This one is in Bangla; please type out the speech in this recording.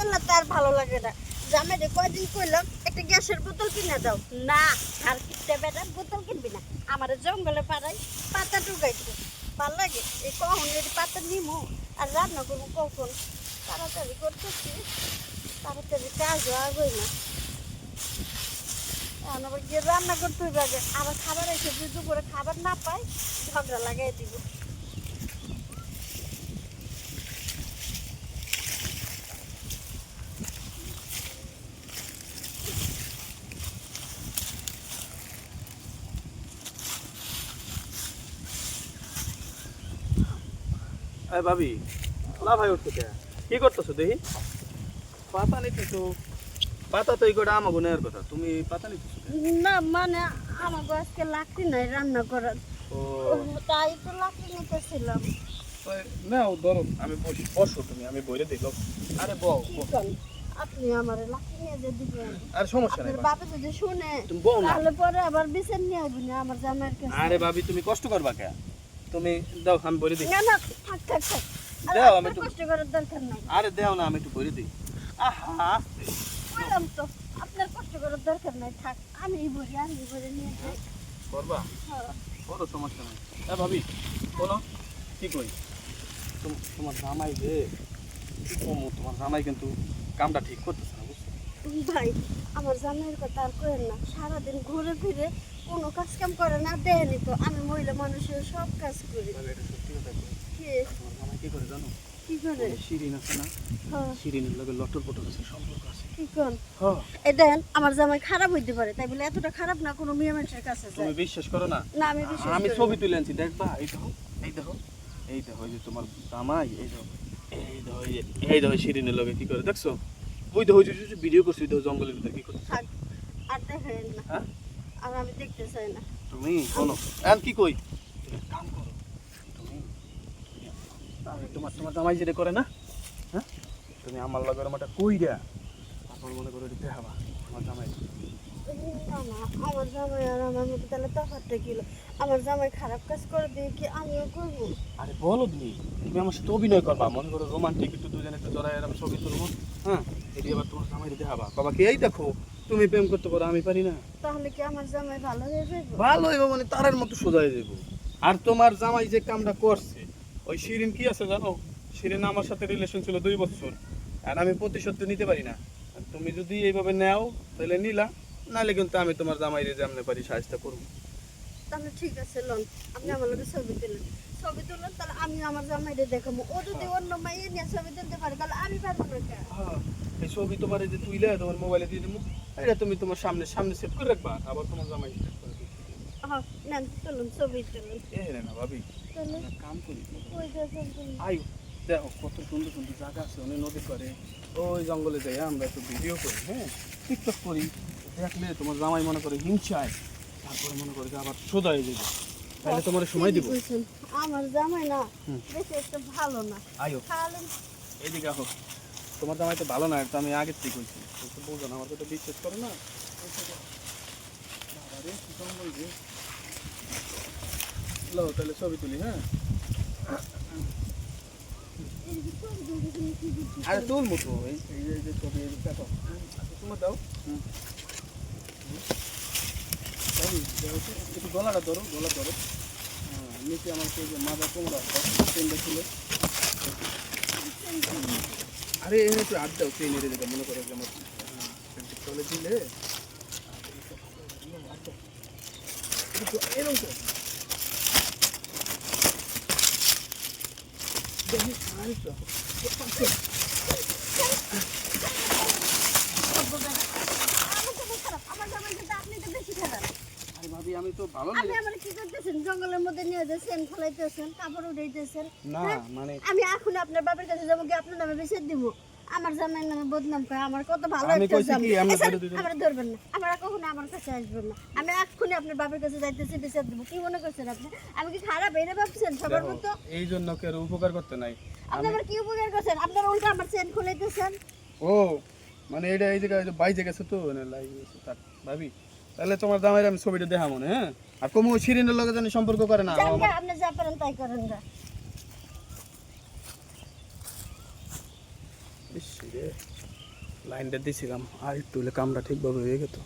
করলে তার ভালো লাগে না। জামাই রে কয়দিন কইলাম একটা গ্যাসের বোতল কিনে দাও, না আর কিনতে বেটা বোতল কিনবি না, আমার জঙ্গলে পাড়াই পাতা টুকাইতে ভাল লাগে। এই কখন যদি পাতা নিমো আর রান্না করবো কখন, তাড়াতাড়ি করতেছি, তাড়াতাড়ি কাজও আগে না। এখন আবার গিয়ে রান্না করতে হইবে আগে, আবার খাবার এসে যদি দুপুরে খাবার না পাই ঝগড়া লাগাই দিব। এই ভাবি না ভাই উঠতে কে কি করতেছো দেখি পাতা নিতেছো পাতা তো এই কটা আমাকে নেওয়ার কথা তুমি পাতা নিতেছো না মানে আমার আজকে লাকড়ি নাই রান্না করার, ও তাই তো লাকড়ি নিতেছিলাম। নাও ধরো আমি বসি বসো তুমি আমি বইরে দিল আরে বউ কি করেন আপনি আমার লাকড়ি নিয়ে যে দিবেন? আরে সমস্যা নাই আপনার বাবা যদি শুনে তুমি বউ না তাহলে পরে আবার বিচার নিয়ে আসবি না আমার জামাইয়ের কাছে। আরে ভাবি তুমি কষ্ট করবা কে তুমি দাও আমি বইরে দিই না না থাক থাক থাক, আরে দাও, আমি আপনার একটু- কষ্ট করার দরকার নাই। আরে দেও না আমি একটু বইরে দিই আহা বললাম তো আপনার কষ্ট করার দরকার নাই, থাক আমি ভরে নিয়ে যাই। করবা হ্যাঁ। বড় সমস্যা নাই এ ভাবি বলো কি কই তোমার জামাই রে কি কমু তোমার জামাই কিন্তু কামটা ঠিক করতেছে না বুঝছো ভাই আমার জামাইয়ের কথা আর করেন না, সারাদিন ঘুরে ফিরে কোনো কাজ কাম করে না, দেয়নি তো আমি মহিলা মানুষের সব কাজ করি। ভাবি এটা সত্যি কথা কই কে তোমার জামাই কি করে জানো কি করে? ওই শিরিন আছে না হ্যাঁ শিরিনের লগে লটর পটর আছে সম্পর্ক আছে কি কোন? হ্যাঁ এই দেন আমার জামাই খারাপ হইতে পারে, তাই বলে এতটা খারাপ না কোনো মেয়ে মানুষের কাছে তুমি যায়। বিশ্বাস করো না না আমি বিশ্বাস আমি করি না। ছবি তুলে আনছি দেখবা এই দেখো এই দেখো এই দেখো এই যে তোমার জামাই এই দেখো এই দেখো এই দেখো শিরিনের লগে কি করে দেখছো ওই দেখো ওই যে ভিডিও করছি ওই দেখো জঙ্গলের ভিতরে কি করছে থাক আর দেখেন না, হ্যাঁ আর আমি দেখতে চাই না। তুমি শোনো এখন কি কই তুমি এক কাম করো তুমি আরে তোমার তোমার জামাই যেটা করে না হ্যাঁ তুমি আমার লগে ওরমাটা কইরা তারপর মনে করো এটা দেখাবা আমার জামাই না না আমার জামাই আর আমার মধ্যে তাহলে তফাৎটা কি হলো? আমার জামাই খারাপ কাজ করে দিয়ে কি আমিও করবো? আরে বলো তুমি তুমি আমার সাথে অভিনয় করবা মনে করো রোমান্টিক একটু দুজনে একটু জড়াই এরকম ছবি তুলবো হ্যাঁ এটি আবার তোমার জামাই দেখাবা বাবা কি এই দেখো তুমি প্রেম করতে পারো আমি পারি না তাহলে কি আমার জামাই ভালো হয়ে যাবে? ভালো হইব মানে তারের মতো সোজা হয়ে যাবো আর তোমার জামাই যে কামটা করছে ওই শিরিন কি আছে জানো শিরিন আমার সাথে রিলেশন ছিল 2 বছর আর আমি প্রতিশোধ তো নিতে পারি না আর তুমি যদি এইভাবে নাও তাহলে নিলা নাহলে কিন্তু আমি তোমার জামাইরে যেমনে পারি সাহায্য করবো তাহলে ঠিক আছে লন, আপনি আমার লোকের ছবি তুলেন, ছবি তুলেন তাহলে আমি আমার জামাইরে দেখাবো। ও যদি অন্য মাইয়ে নিয়ে ছবি তুলতে পারে তাহলে আমি পারবো না কেন? হ্যাঁ, এই ছবি তোমার এই যে তুইলে তোমার মোবাইলে দিয়ে দেবো এটা তুমি তোমার সামনে সামনে সেট করে রাখবা আবার তোমার জামাই সেট করে দিবে হ্যাঁ নেন তুলুন, ছবি তুলুন। এ রে না ভাবি তাহলে একটা কাম করি ওই দেখেন আয়ু দেখো কত সুন্দর সুন্দর জায়গা আছে অনেক নদী করে ওই জঙ্গলে যাই আমরা একটু ভিডিও করি হ্যাঁ টিকটক করি দেখলে তোমার জামাই মনে করে হিংসায় তারপরে মনে করে যে আবার সোজা হয়ে যাবে তাহলে তোমার সময় দিব আমার জামাই না হুম। বেশি একটা ভালো না, আয়ো খালি এইদিকে আহো তোমার জামাই তো ভালো না এটা আমি আগের থেকে কইছি তো বলছো না আমার কথা বিশ্বাস করো না বাবারে, কি জঙ্গল রে। লো, তাহলে ছবি তুলি হ্যাঁ আরে তুলবো তো এই এই যে ছবি এই দেখো আচ্ছা তোমার দাও এই দেখো তো, একটু গলাটা ধরো গলা ধরো হ্যাঁ নিচে আমার সেই যে মাথা কোমরা চেনটা ছিল আরে এখানে একটু হাত দাও চেন এড়ে দেখো মনে করো যে আমার চলে দিলে এরকম তো দেখি আর তো আমার জামাই কিন্তু আপনি তো বেশি খারাপ। আরে ভাবি আমি তো ভালো আপনি লাগে আমার কি করতেছেন? জঙ্গলের মধ্যে নিয়ে যাচ্ছেন, ফলাইতেছেন, কাপড় উঠাইতেছেন। না হ্যাঁ? মানে আমি এখন আপনার বাবার কাছে যাবো কি আপনার নামে বিচার দিব? আমার জামাইয়ের নামে বদনাম করে, আমার কত ভালো আমি একটা কইছি জামাই। কি, আমরা এই স্যার, ধরে দুজন- আমরা ধরবেন না, আমরা কখনো আমার কাছে আসবেন না। আমি এক্ষুনি আপনার বাবার কাছে যাইতেছি, বিচার দিব। কি মনে করছেন আপনি? আমি কি খারাপ এটা ভাবছেন সবার দেখো, মতো? এই জন্য কেউ উপকার করতে নাই আপনি আমার কি উপকার করছেন? আপনার উল্টা আমার চেন খুলাইতেছেন। ও মানে এটা এই জায়গায় বাইজে গেছে তো লাইভ গেছে তার ভাবি তাহলে তোমার জামাইরে আমি ছবিটা দেখা মনে হ্যাঁ আর কমু শিরিনের লগে জানি সম্পর্ক করে না যান গা, আপনি যা পারেন তাই করেন গা। ইস রে, লাইনটা দিছিলাম আর একটু হলে কামটা ঠিকভাবে হয়ে গেত।